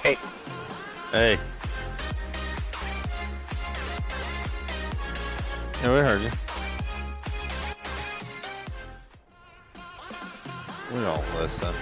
Hey. Hey. Yeah, we heard you. We don't listen.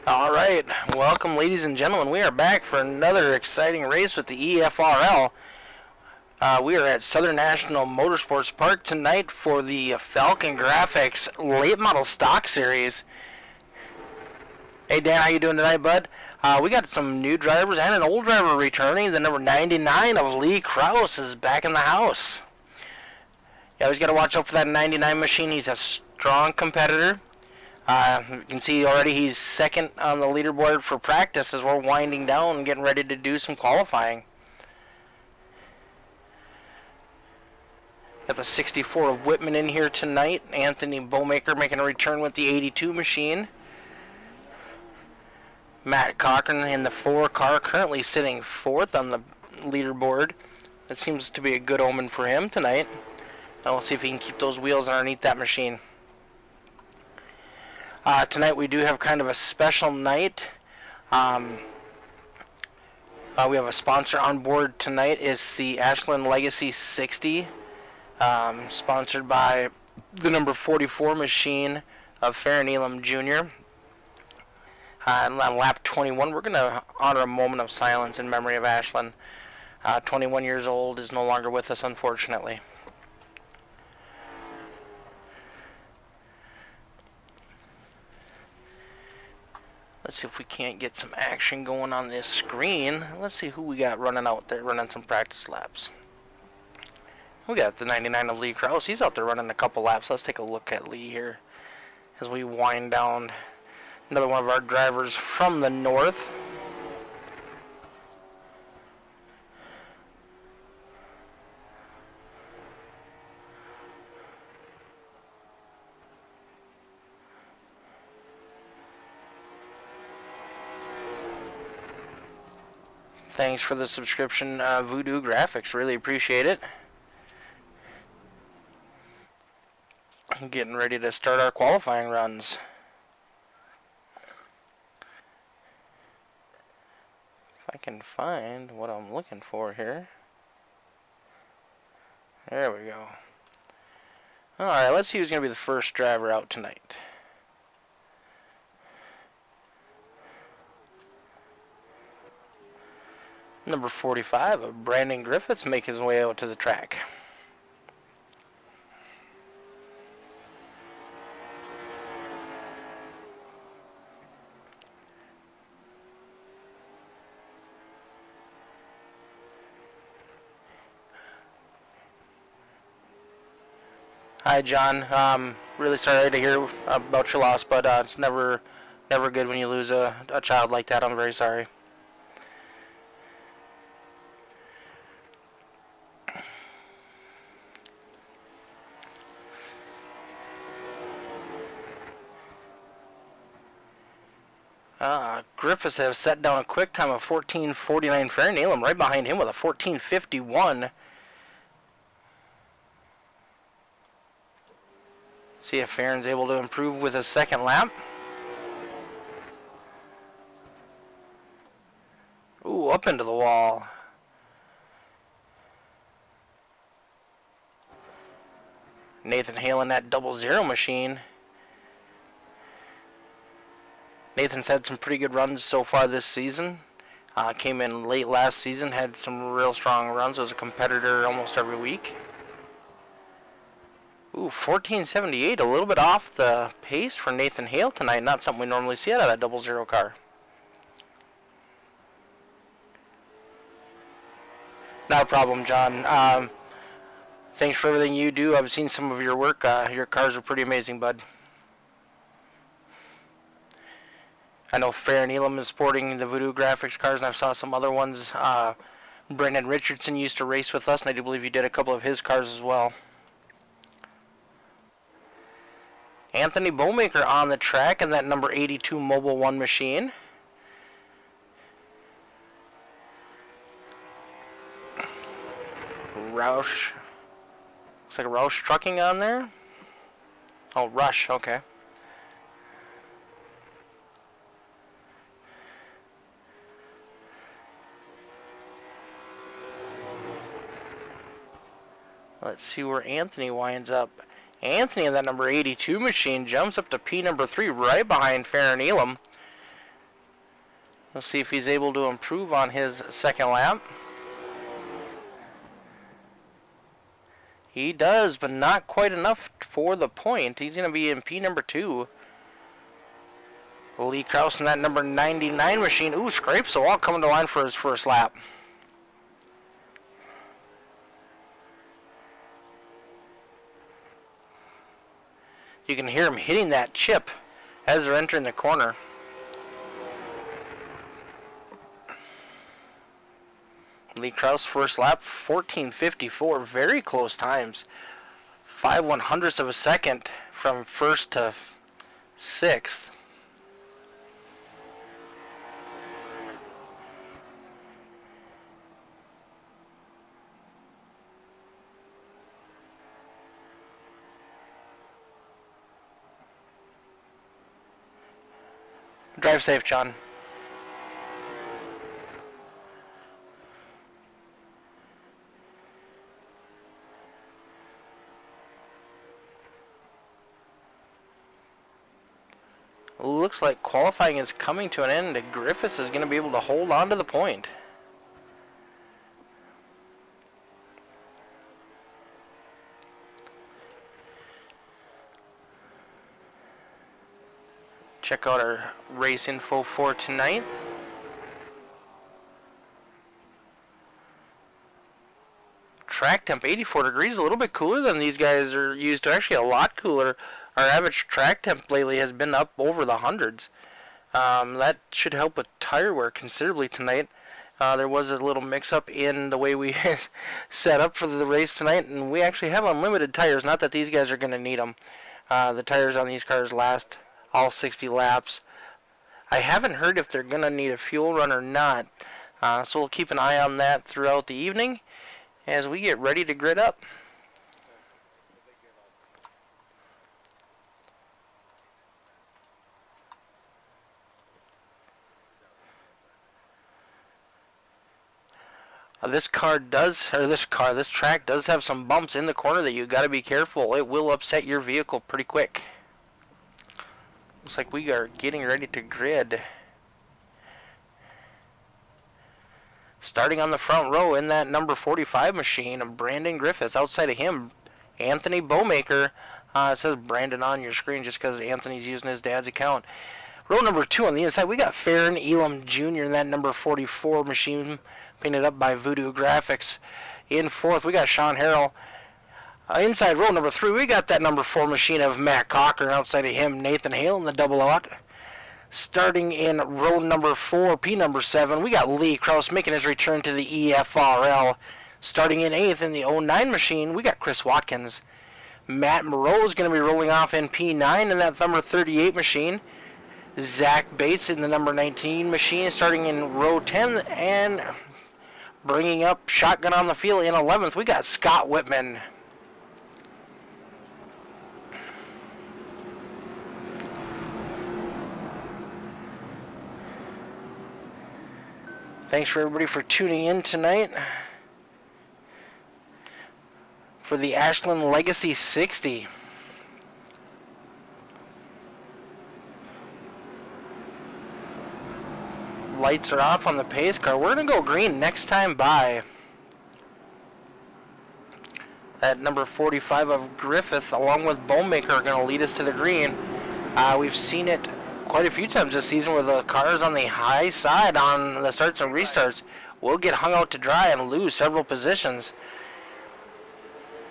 All right, welcome, ladies and gentlemen. We are back for another exciting race with the Efrl. We are at Southern National Motorsports Park tonight for the Falcongrafix Late Model Stock Series. Hey Dan, how you doing tonight, bud? We got some new drivers and an old driver returning. The number 99 of Lee Krause is back in the house. Yeah, we got to watch out for that 99 machine. He's a strong competitor. You can see already he's second on the leaderboard for practice as we're winding down and getting ready to do some qualifying. Got the 64 of Whitman in here tonight. Anthony Bowmaker making a return with the 82 machine. Matt Cochran in the 4 car, currently sitting 4th on the leaderboard. That seems to be a good omen for him tonight. Now we'll see if he can keep those wheels underneath that machine. Tonight we do have kind of a special night. We have a sponsor on board tonight. It's the Ashland Legacy 60, sponsored by the number 44 machine of Farron Elam Jr. On lap 21, we're going to honor a moment of silence in memory of Ashland. 21 years old, is no longer with us, unfortunately. Let's see if we can't get some action going on this screen. Let's see who we got running out there, running some practice laps. We got the 99 of Lee Krause. He's out there running a couple laps. Let's take a look at Lee here as we wind down. Another one of our drivers from the north. Thanks for the subscription, Voodoo Graphics. Really appreciate it. I'm getting ready to start our qualifying runs. If I can find what I'm looking for here. There we go. Alright, let's see who's going to be the first driver out tonight. Number 45 of Brandon Griffiths making his way out to the track. Hi, John. Really sorry to hear about your loss, but it's never good when you lose a child like that. I'm very sorry. Griffiths have set down a quick time of 14:49. Fairnalem right behind him with a 14:51. See if Farron's able to improve with his second lap. Ooh, up into the wall. Nathan Hale in that 00 machine. Nathan's had some pretty good runs so far this season. Came in late last season, had some real strong runs. Was a competitor almost every week. Ooh, 14:78, a little bit off the pace for Nathan Hale tonight. Not something we normally see out of that 00 car. Not a problem, John. Thanks for everything you do. I've seen some of your work. Your cars are pretty amazing, bud. I know Fairnalem is sporting the Voodoo Graphics cars, and I've saw some other ones. Brendan Richardson used to race with us, and I do believe you did a couple of his cars as well. Anthony Bowmaker on the track in that number 82 Mobile 1 machine. Roush. Looks like a Roush Trucking on there. Oh, Rush, okay. Let's see where Anthony winds up. Anthony in that number 82 machine jumps up to P number 3 right behind Fairnalem. We'll see if he's able to improve on his second lap. He does, but not quite enough for the point. He's going to be in P number 2. Lee Krause in that number 99 machine. Ooh, scrapes the wall coming to line for his first lap. You can hear him hitting that chip as they're entering the corner. Lee Krause first lap, 14:54, very close times. 5/100ths of a second from first to sixth. Drive safe, John. Looks like qualifying is coming to an end. Griffiths is going to be able to hold on to the point. Check out our race info for tonight. Track temp 84 degrees, a little bit cooler than these guys are used to. Actually, a lot cooler. Our average track temp lately has been up over the hundreds. That should help with tire wear considerably tonight. There was a little mix-up in the way we set up for the race tonight, and we actually have unlimited tires. Not that these guys are going to need them. The tires on these cars last all 60 laps. I haven't heard if they're going to need a fuel run or not. So we'll keep an eye on that throughout the evening as we get ready to grid up. This track does have some bumps in the corner that you got to be careful. It will upset your vehicle pretty quick. Looks like we are getting ready to grid. Starting on the front row in that number 45 machine, Brandon Griffiths. Outside of him, Anthony Bowmaker. It says Brandon on your screen just because Anthony's using his dad's account. Row number 2 on the inside, we got Farron Elam Jr. in that number 44 machine, painted up by Voodoo Graphics. In 4th, we got Sean Harrell. Inside row number 3, we got that number 4 machine of Matt Cocker. Outside of him, Nathan Hale in the double out. Starting in row number 4, P number 7, we got Lee Kraus making his return to the EFRL. Starting in 8th in the 09 machine, we got Chris Watkins. Matt Moreau is going to be rolling off in P9 in that number 38 machine. Zach Bates in the number 19 machine, starting in row 10, and bringing up shotgun on the field in 11th, we got Scott Whitman. Thanks for everybody for tuning in tonight for the Ashland Legacy 60. Lights are off on the pace car. We're going to go green next time by. That number 45 of Griffith, along with Bowmaker, are going to lead us to the green. We've seen it quite a few times this season where the cars on the high side on the starts and restarts will get hung out to dry and lose several positions.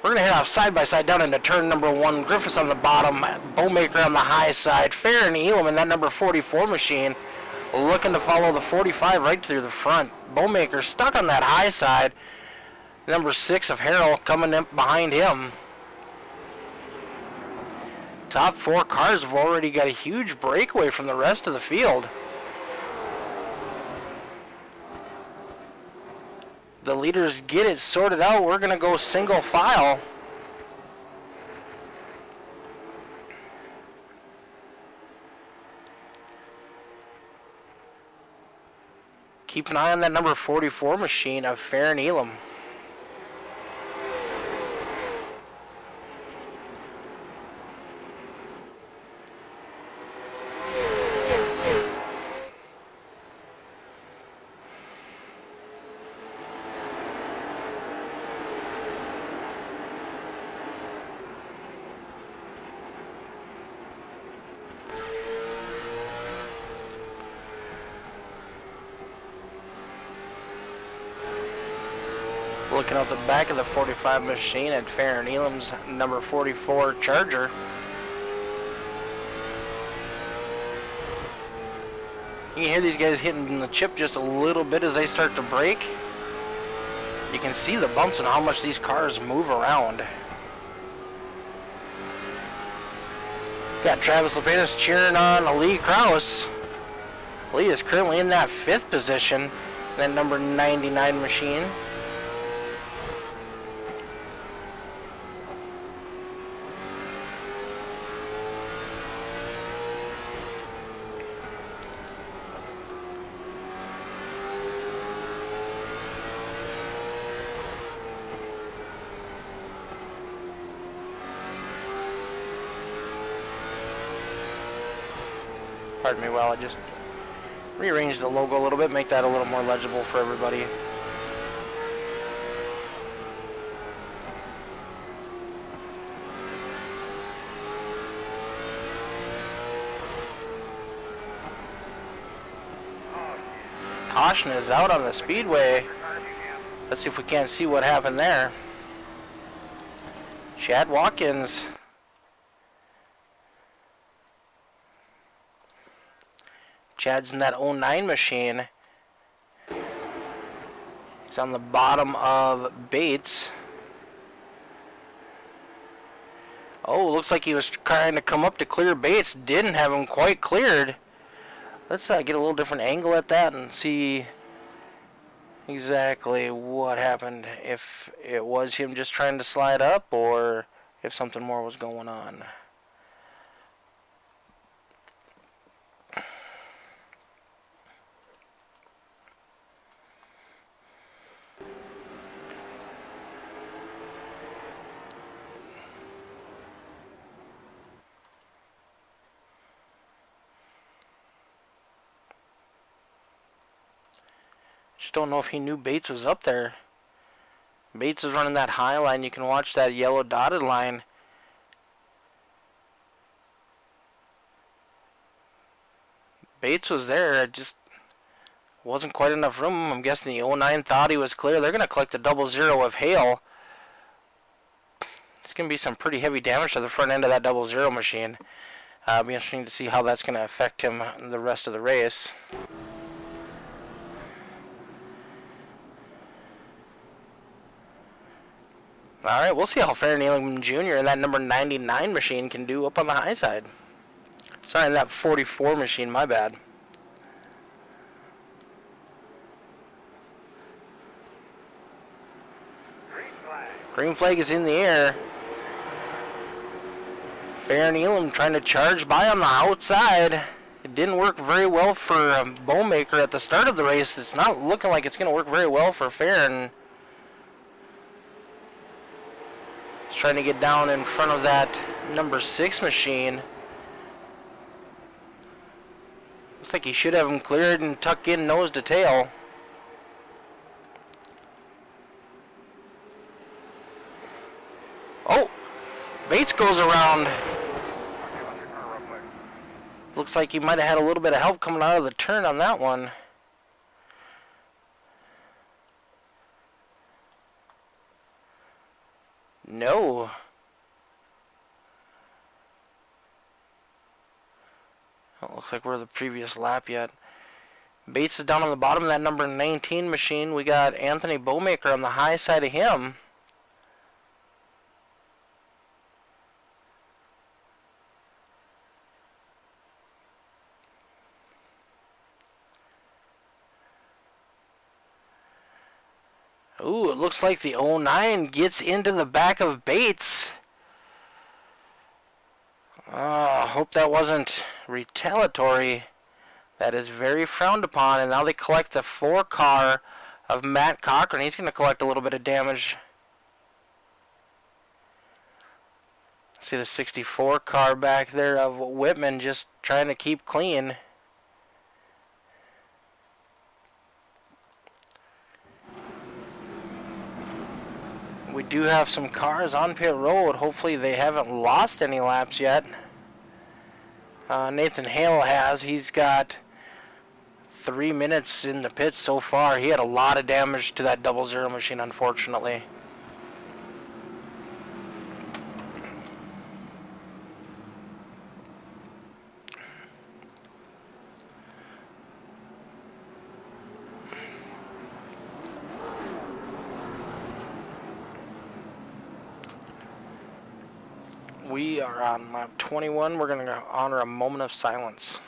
We're going to head off side by side down into turn number 1. Griffiths on the bottom, Bowmaker on the high side. Farron Elam in that number 44 machine, looking to follow the 45 right through the front. Bowmaker stuck on that high side. Number 6 of Harrell coming in behind him. Top 4 cars have already got a huge breakaway from the rest of the field. The leaders get it sorted out. We're going to go single file. Keep an eye on that number 44 machine of Farron Elam. Looking out the back of the 45 machine at Farron Elam's number 44 Charger. You can hear these guys hitting the chip just a little bit as they start to brake. You can see the bumps and how much these cars move around. Got Travis Lepenis cheering on Lee Kraus. Lee is currently in that 5th position, that number 99 machine. Pardon me while I just rearrange the logo a little bit, make that a little more legible for everybody. Caution is out on the speedway. Let's see if we can't see what happened there. Chad Watkins. Chad's in that 09 machine. He's on the bottom of Bates. Oh, looks like he was trying to come up to clear Bates. Didn't have him quite cleared. Let's get a little different angle at that and see exactly what happened. If it was him just trying to slide up or if something more was going on. Just don't know if he knew Bates was up there. Bates is running that high line. You can watch that yellow dotted line. Bates was there. It just wasn't quite enough room. I'm guessing the 09 thought he was clear. They're going to collect a 00 of hail. It's going to be some pretty heavy damage to the front end of that 00 machine. It'll be interesting to see how that's going to affect him in the rest of the race. Alright, we'll see how Farron Elam Jr. and that number 99 machine can do up on the high side. Sorry, that 44 machine, my bad. Green flag is in the air. Farron Elam trying to charge by on the outside. It didn't work very well for Bowmaker at the start of the race. It's not looking like it's going to work very well for Farron. He's trying to get down in front of that number 6 machine. Looks like he should have him cleared and tuck in nose to tail. Oh! Bates goes around. Looks like he might have had a little bit of help coming out of the turn on that one. No. It looks like we're the previous lap yet. Bates is down on the bottom of that number 19 machine. We got Anthony Bowmaker on the high side of him. Ooh, it looks like the 09 gets into the back of Bates. Hope that wasn't retaliatory. That is very frowned upon. And now they collect the 4 car of Matt Cochran. He's going to collect a little bit of damage. See the 64 car back there of Whitman just trying to keep clean. We do have some cars on pit road. Hopefully they haven't lost any laps yet. Nathan Hale has. He's got 3 minutes in the pits so far. He had a lot of damage to that 00 machine, unfortunately. We are on lap 21. We're going to honor a moment of silence.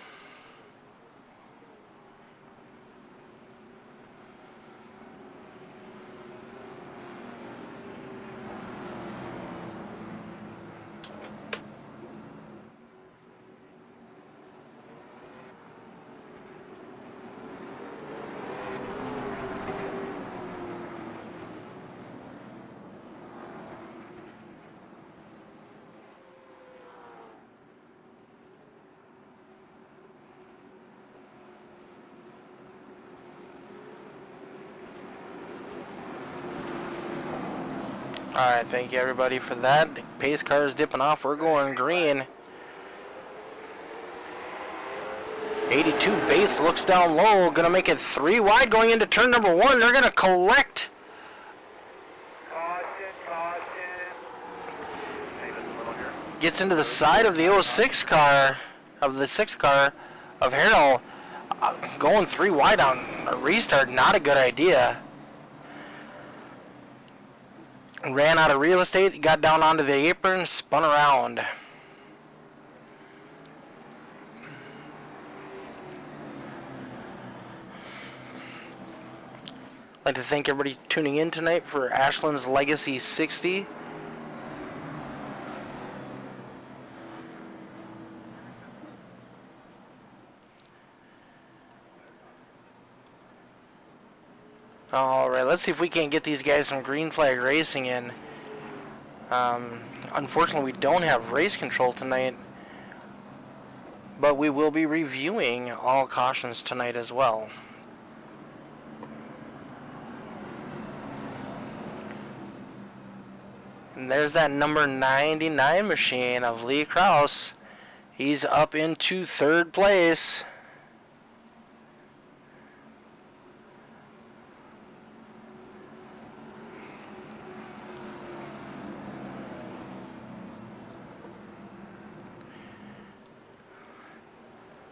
Alright, thank you everybody for that. The pace car is dipping off. We're going green. 82 base looks down low. Gonna make it 3 wide going into turn number 1. They're gonna collect. Gets into the side of the 06 car, of the 6 car of Efrl. Going 3 wide on a restart, not a good idea. Ran out of real estate, got down onto the apron, spun around. I'd like to thank everybody tuning in tonight for Ashland's Legacy 60. Alright, let's see if we can't get these guys some green flag racing in. Unfortunately, we don't have race control tonight, but we will be reviewing all cautions tonight as well. And there's that number 99 machine of Lee Krause. He's up into third place.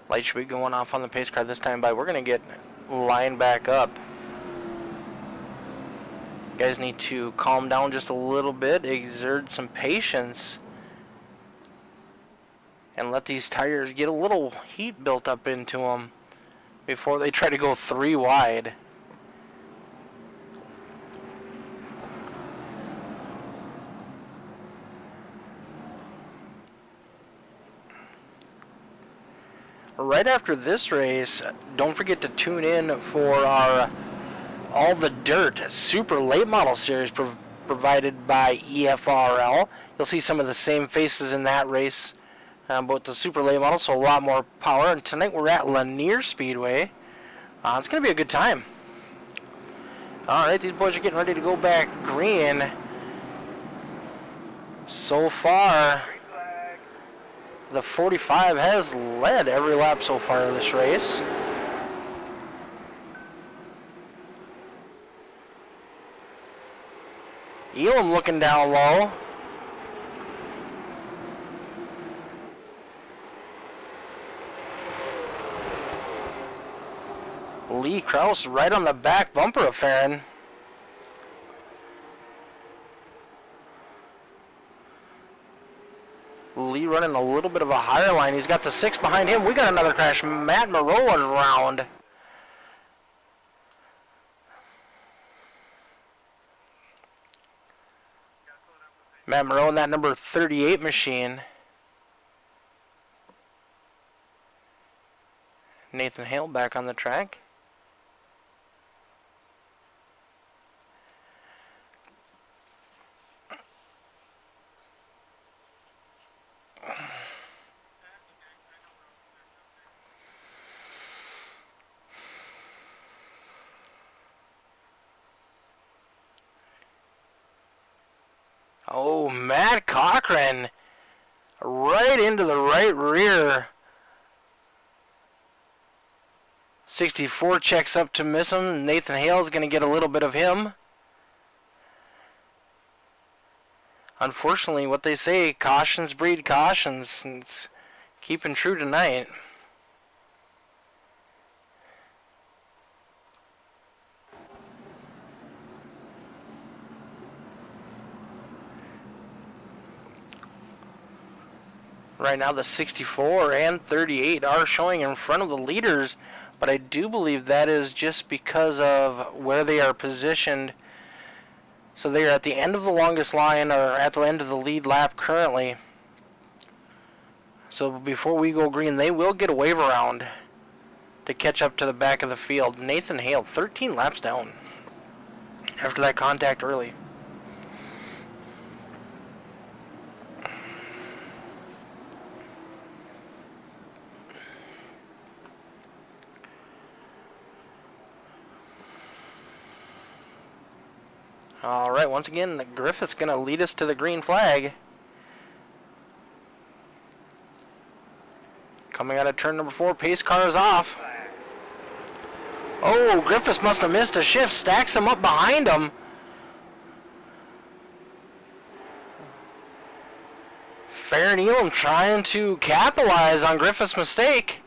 Light should be going off on the pace car this time, but we're going to get lined back up. You guys need to calm down just a little bit, exert some patience, and let these tires get a little heat built up into them before they try to go 3 wide. Right after this race, don't forget to tune in for our All the Dirt Super Late Model Series provided by EFRL. You'll see some of the same faces in that race, but the Super Late Model, so a lot more power. And tonight we're at Lanier Speedway. It's going to be a good time. Alright, these boys are getting ready to go back green. So far, the 45 has led every lap so far in this race. Elam looking down low. Lee Krause right on the back bumper of Farron. Lee running a little bit of a higher line. He's got the 6 behind him. We got another crash. Matt Moreau around. Matt Moreau in that number 38 machine. Nathan Hale back on the track. Oh, Matt Cochran right into the right rear. 64 checks up to miss him. Nathan Hale's going to get a little bit of him. Unfortunately, what they say, cautions breed cautions. And it's keeping true tonight. Right now the 64 and 38 are showing in front of the leaders, but I do believe that is just because of where they are positioned. So they are at the end of the longest line, or at the end of the lead lap currently. So before we go green, they will get a wave around to catch up to the back of the field. Nathan Hale, 13 laps down after that contact early. Alright, once again, Griffith's going to lead us to the green flag. Coming out of turn number 4, pace car is off. Oh, Griffiths must have missed a shift, stacks him up behind him. Farron Elam trying to capitalize on Griffith's mistake.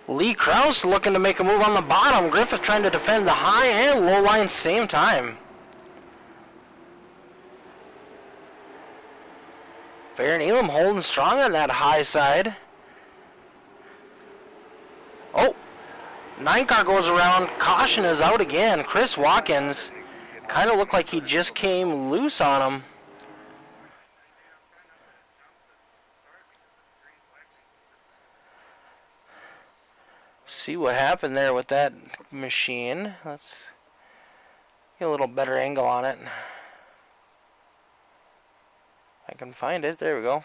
Lee Krause looking to make a move on the bottom. Griffith trying to defend the high and low line same time. Farron Elam holding strong on that high side. Oh, 9 car goes around. Caution is out again. Chris Watkins kind of looked like he just came loose on him. See what happened there with that machine. Let's get a little better angle on it. I can find it. There we go.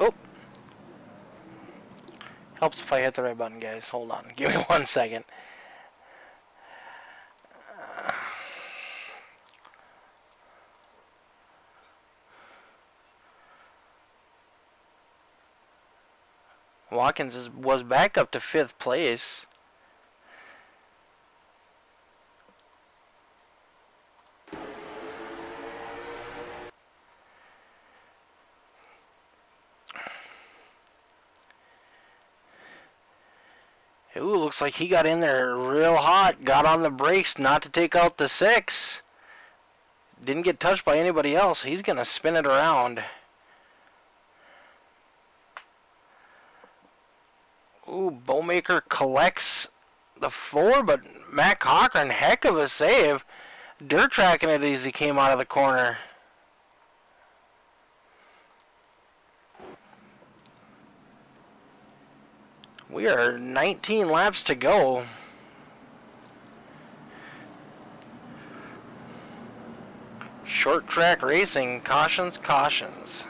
Oh. Helps if I hit the right button, guys. Hold on. Give me 1 second. Watkins was back up to 5th place. Ooh, looks like he got in there real hot. Got on the brakes not to take out the 6. Didn't get touched by anybody else. He's going to spin it around. Ooh, Bowmaker collects the 4, but Matt Cochran, heck of a save. Dirt tracking it as he came out of the corner. We are 19 laps to go. Short track racing, cautions, cautions.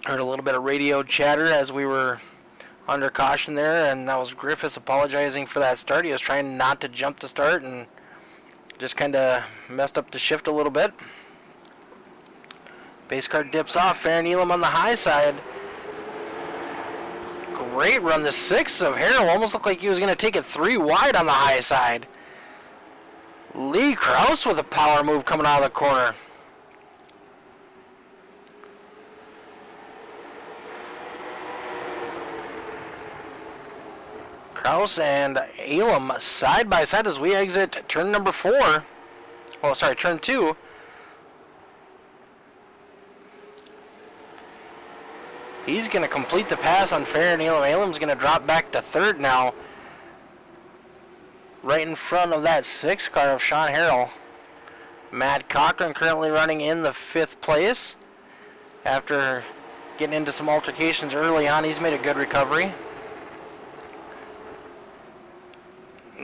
Heard a little bit of radio chatter as we were under caution there, and that was Griffiths apologizing for that start. He was trying not to jump the start and just kind of messed up the shift a little bit. Base car dips off. Farron Elam on the high side. Great run. The 6 of Harrell almost looked like he was going to take it 3 wide on the high side. Lee Krause with a power move coming out of the corner. Krause and Elam side by side as we exit turn number 4. Oh, sorry, turn 2. He's going to complete the pass on Farron Elam. Elam's going to drop back to 3rd now. Right in front of that 6 car of Sean Harrell. Matt Cochran currently running in the 5th place. After getting into some altercations early on, he's made a good recovery.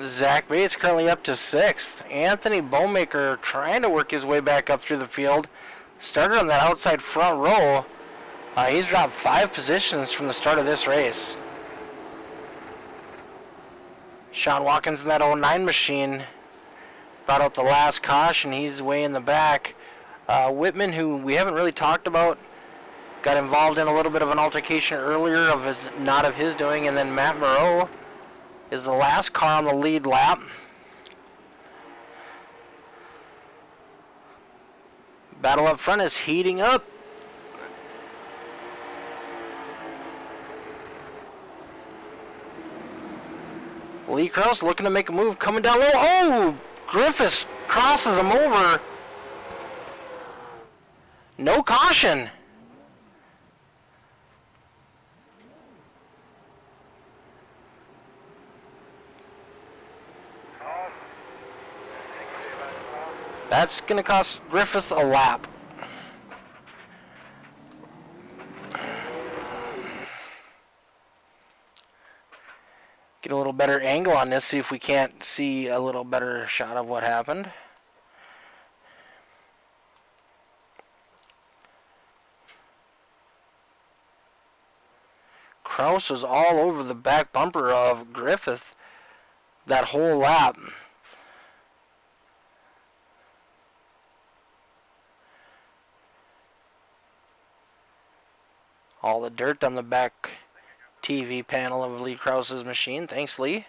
Zach Bates currently up to 6th. Anthony Bowmaker trying to work his way back up through the field. Started on that outside front row. He's dropped 5 positions from the start of this race. Sean Watkins in that 09 machine brought out the last caution. He's way in the back. Whitman, who we haven't really talked about, got involved in a little bit of an altercation earlier of his, not of his doing, and then Matt Moreau is the last car on the lead lap. Battle up front is heating up. Lee Krause looking to make a move, coming down low. Oh! Griffiths crosses him over. No caution. That's going to cost Griffiths a lap. Get a little better angle on this, see if we can't see a little better shot of what happened. Krause was all over the back bumper of Griffith that whole lap. All the dirt on the back TV panel of Lee Krause's machine. Thanks, Lee.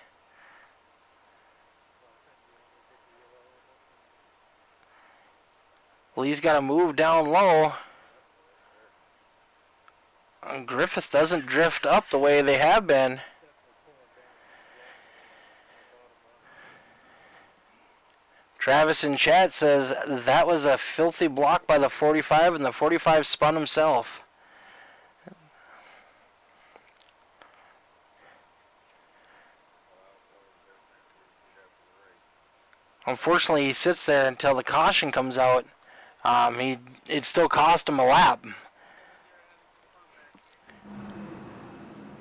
Lee's got to move down low. And Griffith doesn't drift up the way they have been. Travis in chat says that was a filthy block by the 45, and the 45 spun himself. Unfortunately, he sits there until the caution comes out. It still cost him a lap.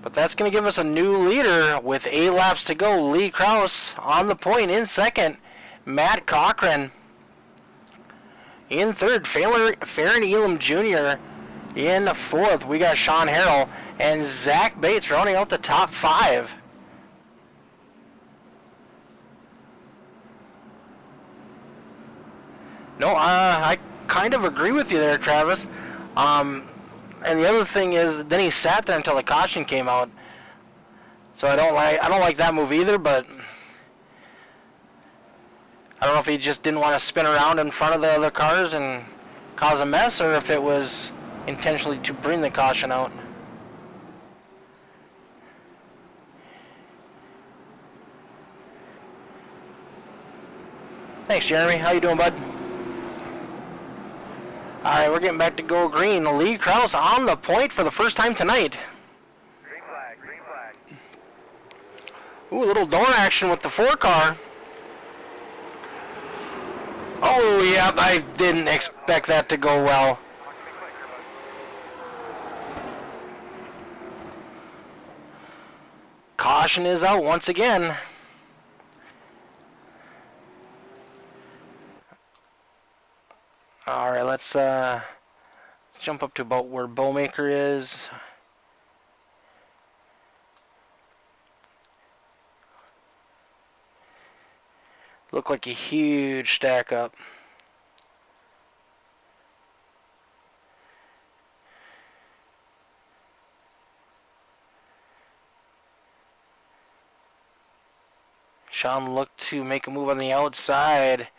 But that's going to give us a new leader with 8 laps to go. Lee Krause on the point in second. Matt Cochran in third. Farron Elam Jr. in fourth. We got Sean Harrell and Zach Bates rounding out the top 5. No, I kind of agree with you there, Travis. And the other thing is, then he sat there until the caution came out. So I don't like that move either. But I don't know if he just didn't want to spin around in front of the other cars and cause a mess, or if it was intentionally to bring the caution out. Thanks, Jeremy. How you doing, bud? All right, we're getting back to go green. Lee Krause on the point for the first time tonight. Green flag, green flag. Ooh, a little door action with the 4 car. Oh, yeah, I didn't expect that to go well. Caution is out once again. All right, let's jump up to about where Bowmaker is. Look like a huge stack up. Sean looked to make a move on the outside.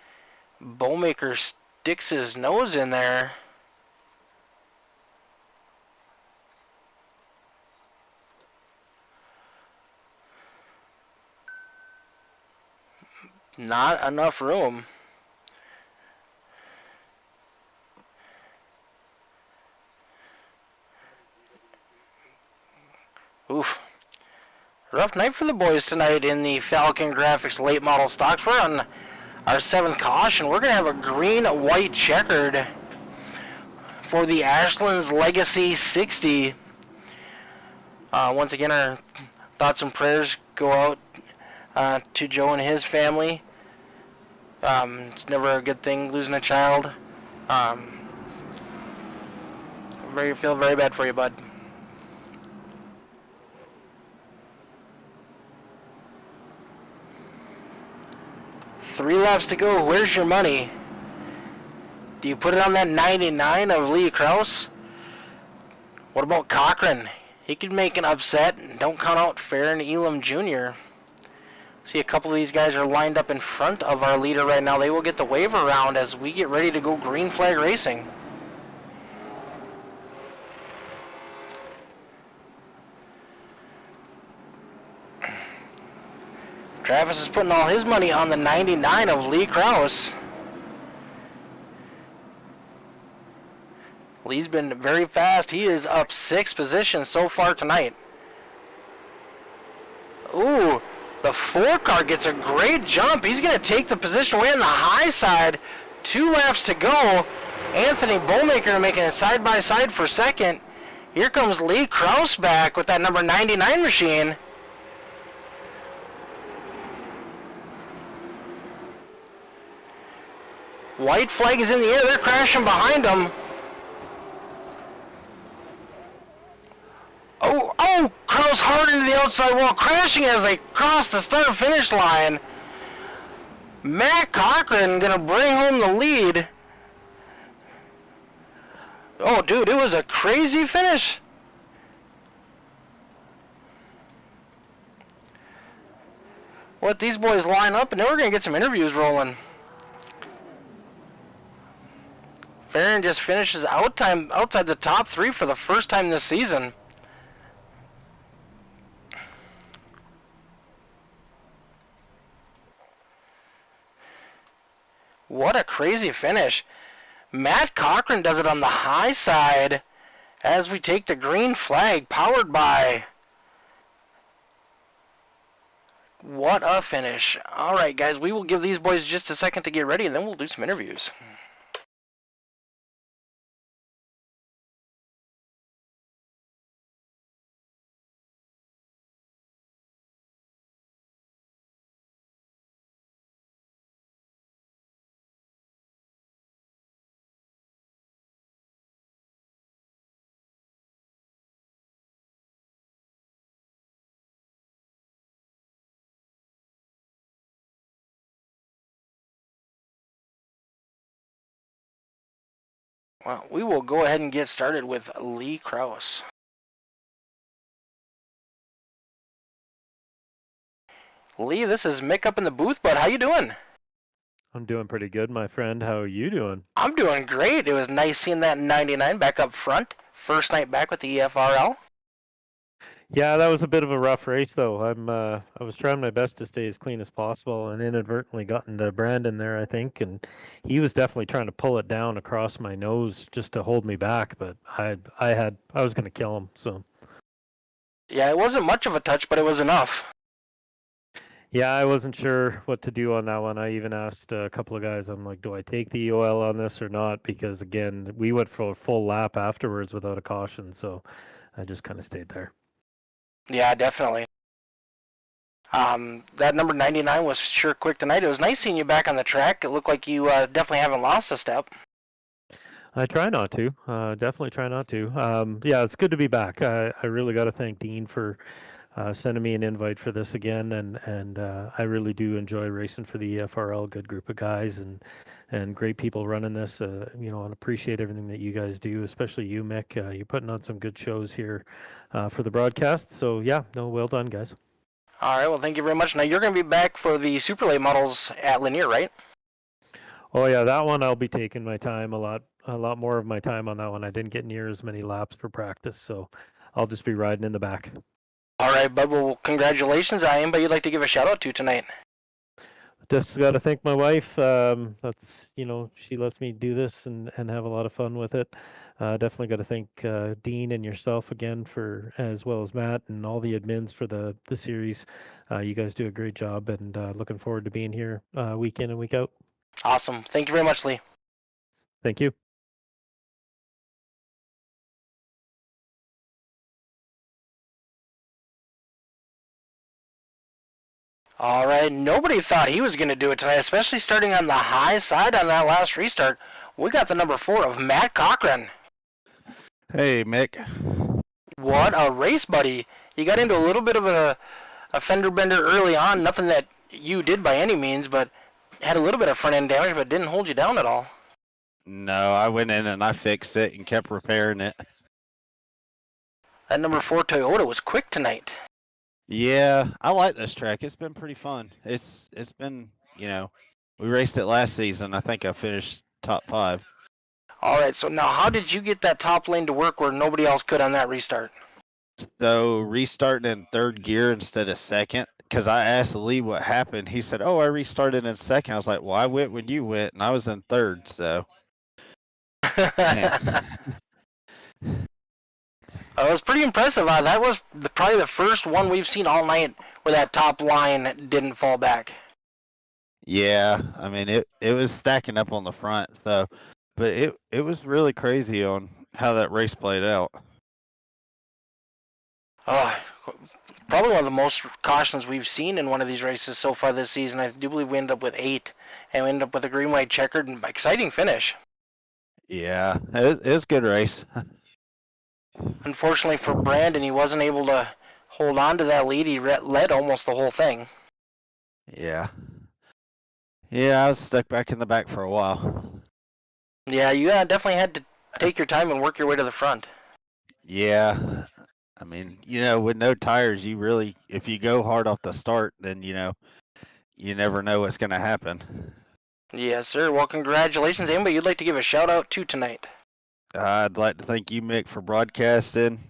Bowmaker sticks his nose in there. Not enough room. Oof. Rough night for the boys tonight in the Falcongrafix late model stocks. We're on our 7th caution. We're going to have a green-white checkered for the Ashland's Legacy 60. Once again, our thoughts and prayers go out to Joe and his family. It's never a good thing losing a child. Feel very bad for you, bud. Three laps to go. Where's your money? Do you put it on that 99 of Lee Krause? What about Cochran? He could make an upset. Don't count out Farron Elam Jr. See, a couple of these guys are lined up in front of our leader right now. They will get the wave around as we get ready to go green flag racing. Travis is putting all his money on the 99 of Lee Krause. Lee's been very fast. He is up 6 positions so far tonight. Ooh. The 4 car gets a great jump. He's going to take the position away on the high side. 2 laps to go. Anthony Bowmaker making it side by side for second. Here comes Lee Krause back with that number 99 machine. White flag is in the air. They're crashing behind him. Oh, Krause hard into the outside wall, crashing as they cross the start-finish line. Matt Cochran gonna bring home the lead. Oh, dude, it was a crazy finish. Let these boys line up, and then we're gonna get some interviews rolling. Farron just finishes outside the top 3 for the first time this season. What a crazy finish. Matt Cochran does it on the high side as we take the green flag, powered by. What a finish. All right, guys, we will give these boys just a second to get ready, and then we'll do some interviews. Well, we will go ahead and get started with Lee Kraus. Lee, this is Mick up in the booth, bud. How you doing? I'm doing pretty good, my friend. How are you doing? I'm doing great. It was nice seeing that 99 back up front. First night back with the EFRL. Yeah, that was a bit of a rough race, though. I was trying my best to stay as clean as possible, and inadvertently got into Brandon there, I think, and he was definitely trying to pull it down across my nose just to hold me back. But I was going to kill him. So Yeah, it wasn't much of a touch, but it was enough. yeah, I wasn't sure what to do on that one. I even asked a couple of guys. I'm like, do I take the EOL on this or not? Because again, we went for a full lap afterwards without a caution, so I just kind of stayed there. Yeah, definitely. That number 99 was sure quick tonight. It was nice seeing you back on the track. It looked like you definitely haven't lost a step. I try not to. Definitely try not to. Yeah, it's good to be back. I really got to thank Dean for sending me an invite for this again, and I really do enjoy racing for the EFRL. Good group of guys and great people running this. And appreciate everything that you guys do, especially you, Mick. You're putting on some good shows here for the broadcast. So yeah, no, well done, guys. All right, well, thank you very much. Now, you're going to be back for the super late models at Lanier, right? Oh yeah, that one I'll be taking my time a lot more of my time on that one. I didn't get near as many laps for practice, so I'll just be riding in the back. All right, bud. Well, congratulations. Anybody you'd like to give a shout out to tonight? Just got to thank my wife. She lets me do this and have a lot of fun with it. Definitely got to thank Dean and yourself again as well as Matt and all the admins for the series. You guys do a great job, and looking forward to being here week in and week out. Awesome. Thank you very much, Lee. Thank you. All right, nobody thought he was going to do it tonight, especially starting on the high side on that last restart. We got the number 4 of Matt Cochran. Hey, Mick. What a race, buddy. You got into a little bit of a fender bender early on. Nothing that you did by any means, but had a little bit of front end damage, but didn't hold you down at all. No, I went in and I fixed it and kept repairing it. That number 4 Toyota was quick tonight. Yeah, I like this track. It's been pretty fun. It's been, we raced it last season. I think I finished top 5. All right, so now how did you get that top lane to work where nobody else could on that restart? So restarting in 3rd gear instead of 2nd, because I asked Lee what happened. He said, "Oh, I restarted in 2nd." I was like, "Well, I went when you went, and I was in 3rd." So, That was pretty impressive. That was probably the first one we've seen all night where that top line didn't fall back. yeah, I mean it was stacking up on the front. So, but it was really crazy on how that race played out. Probably one of the most cautions we've seen in one of these races so far this season. I do believe we ended up with 8, and we ended up with a green, white, checkered, and exciting finish. Yeah, it was a good race. Unfortunately for Brandon, he wasn't able to hold on to that lead. He led almost the whole thing. Yeah. Yeah, I was stuck back in the back for a while. Yeah, you definitely had to take your time and work your way to the front. Yeah. I mean, with no tires, if you go hard off the start, then, you never know what's going to happen. Yes, sir. Well, congratulations. Anybody you'd like to give a shout out to tonight? I'd like to thank you, Mick, for broadcasting,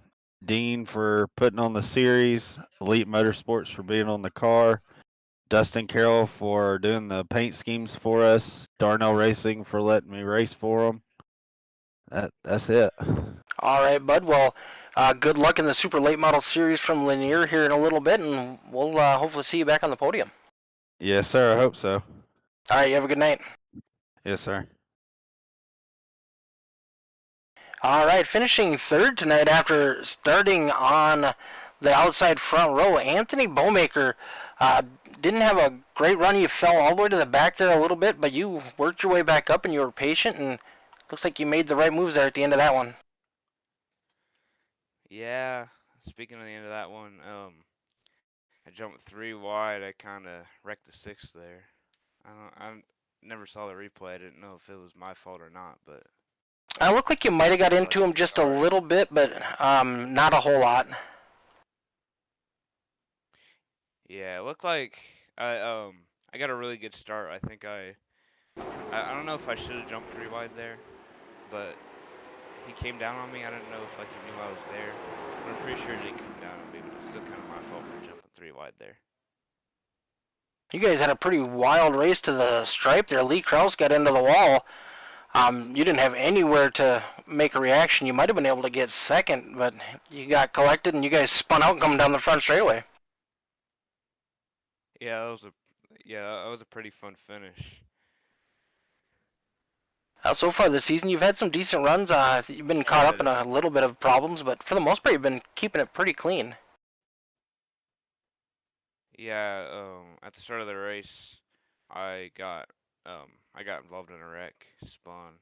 Dean for putting on the series, Elite Motorsports for being on the car, Dustin Carroll for doing the paint schemes for us. Darnell Racing for letting me race for them. That's it. All right, bud. Well, good luck in the Super Late Model Series from Lanier here in a little bit, and we'll hopefully see you back on the podium. Yes, sir. I hope so. All right, you have a good night. Yes, sir. All right, finishing third tonight after starting on the outside front row, Anthony Bowmaker didn't have a great run. You fell all the way to the back there a little bit, but you worked your way back up and you were patient, and looks like you made the right moves there at the end of that one. Yeah, speaking of the end of that one, I jumped 3 wide. I kind of wrecked the 6 there. I never saw the replay. I didn't know if it was my fault or not, but I looked like you might have got into him just a little bit, but not a whole lot. yeah, it looked like I got a really good start. I think I don't know if I should have jumped 3 wide there, but he came down on me. I didn't know if like he knew I was there. But I'm pretty sure he didn't come down on me, but it's still kind of my fault for jumping 3 wide there. You guys had a pretty wild race to the stripe there. Lee Krause got into the wall. You didn't have anywhere to make a reaction. You might have been able to get second, but you got collected and you guys spun out coming down the front straightaway. Yeah, that was a pretty fun finish. So far this season, you've had some decent runs. You've been caught up in a little bit of problems, but for the most part, you've been keeping it pretty clean. Yeah, at the start of the race, I got involved in a wreck, spun.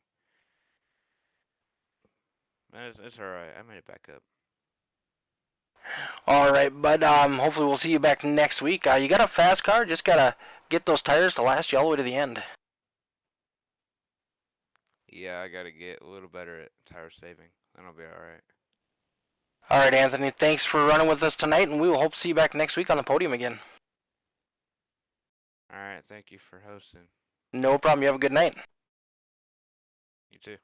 It's all right. I made it back up. All right, but hopefully we'll see you back next week. You got a fast car. Just gotta get those tires to last you all the way to the end. Yeah, I gotta get a little better at tire saving. Then I'll be all right. All right, Anthony. Thanks for running with us tonight, and we will hope to see you back next week on the podium again. All right, thank you for hosting. No problem. You have a good night. You too.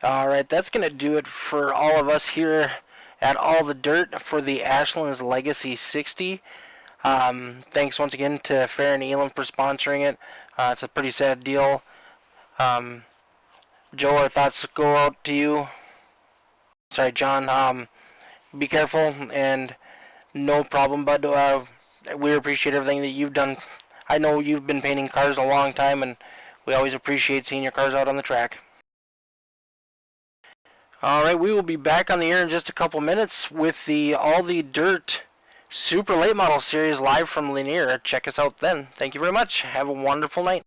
All right, that's going to do it for all of us here at All the Dirt for the Ashland's Legacy 60. Thanks once again to Fair and Elam for sponsoring it. It's a pretty sad deal. Joe, our thoughts go out to you. Sorry, John. Be careful, and no problem, bud. We appreciate everything that you've done. I know you've been painting cars a long time, and we always appreciate seeing your cars out on the track. All right, we will be back on the air in just a couple minutes with the All the Dirt Super Late Model Series live from Lanier. Check us out then. Thank you very much. Have a wonderful night.